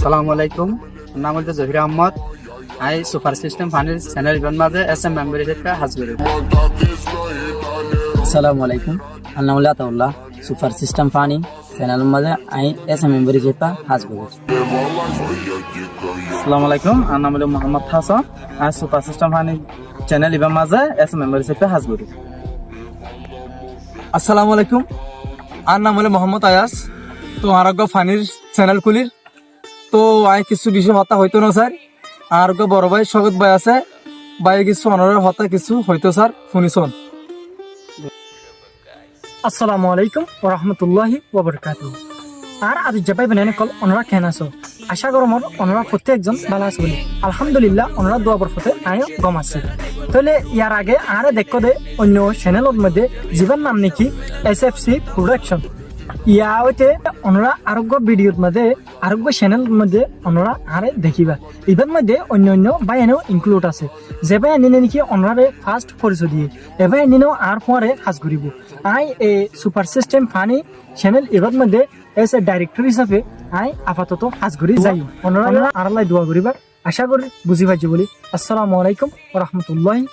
সালামু আলাইকুম। নাম হচ্ছে Zahir Ahmed. I super system ফানির চ্যানেল মাঝে এসএম মেম্বার হিসেবে হাজির। আসসালামু আলাইকুম। আর নাম হলো আতাউল্লাহ। সুপার সিস্টেম ফানি চ্যানেলের মাঝে আই এসএম মেম্বার হিসেবে হাজির। আসসালামু আলাইকুম। আর নাম হলো Mohammad Hasan. I super system funny channel মাঝে এসএম মেম্বার হিসেবে হাজির। আসসালামু আলাইকুম। আর নাম হলো মোহাম্মদ আয়াস। তো আরোগ্য ফানির চ্যানেল খুলির তো আই কিছু বিষয় হতা হইতো না স্যার। আরোগ্য বড় ভাই স্বগত ভাই আছে, ভাই কিছু অনরের হতা কিছু হইতো স্যার শুনিছন। আসসালামু আলাইকুম ওয়া রাহমাতুল্লাহি ওয়া বারাকাতুহু। আর আজ জাপাই বানানে কল অনরা কেন আছো? আশা করো মোর অনরা প্রত্যেকজন ভালো আছে বলি। আলহামদুলিল্লাহ অনরা দোয়া বরফতে আয়ো গম আছে। তাহলে ইয়ার আগে আরে দেখো দে অন্য চ্যানেলের মধ্যে জীবন নাম নাকি এসএফসি প্রোডাকশন। ইয়া হইতে অনরা আরোগ্য ভিডিওর মধ্যে আরোগ্য চ্যানেলের মধ্যে অনরা আরে দেখিবা। ইভেন মধ্যে অন্য অন্য বায়ানেও ইনক্লুড আছে। যে বাই আনিনে নাকি অনরারে ফার্স্ট পরিচয় দিয়ে এবার আনিনেও আর পরে কাজ করিব। I A super system funny channel এবার মধ্যে এস এ ডাইরেক্টর হিসাবে আই আপাতত কাজ করি যাই। অনরা আরালাই দোয়া করিবা। আশা করি বুঝি পাইছি বলি। আসসালামু আলাইকুম ওয়া রাহমাতুল্লাহি।